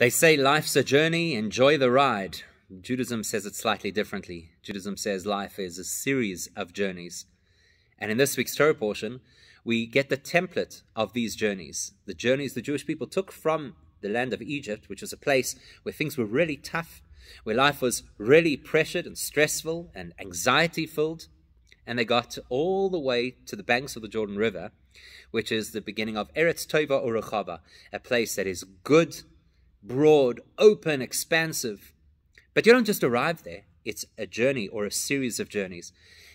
They say life's a journey, enjoy the ride. Judaism says it slightly differently. Judaism says life is a series of journeys. And in this week's Torah portion, we get the template of these journeys. The journeys the Jewish people took from the land of Egypt, which was a place where things were really tough, where life was really pressured and stressful and anxiety-filled. And they got all the way to the banks of the Jordan River, which is the beginning of Eretz Tova Uruchava, a place that is good, broad, open, expansive. But you don't just arrive there. It's a journey or a series of journeys.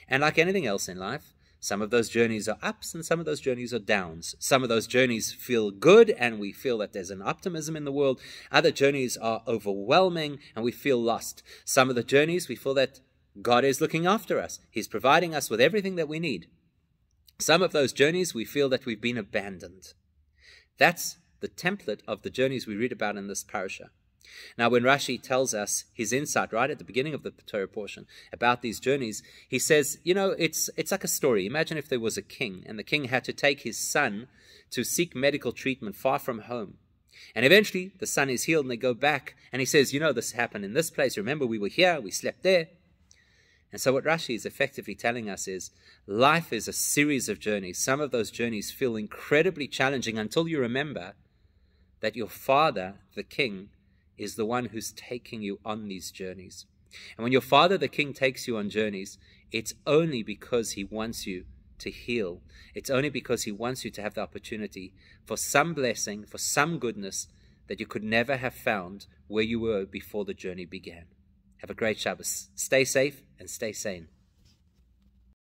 And like anything else in life, some of those journeys are ups and some of those journeys are downs. Some of those journeys feel good and we feel that there's an optimism in the world. Other journeys are overwhelming and we feel lost. Some of the journeys we feel that God is looking after us. He's providing us with everything that we need. Some of those journeys we feel that we've been abandoned. That's the template of the journeys we read about in this parasha. Now, when Rashi tells us his insight right at the beginning of the Torah portion about these journeys, he says, it's like a story. Imagine if there was a king, and the king had to take his son to seek medical treatment far from home. And eventually, the son is healed, and they go back, and he says, this happened in this place. Remember, we were here, we slept there. And so what Rashi is effectively telling us is, life is a series of journeys. Some of those journeys feel incredibly challenging until you remember that your father, the king, is the one who's taking you on these journeys. And when your father, the king, takes you on journeys, it's only because he wants you to heal. It's only because he wants you to have the opportunity for some blessing, for some goodness that you could never have found where you were before the journey began. Have a great Shabbos. Stay safe and stay sane.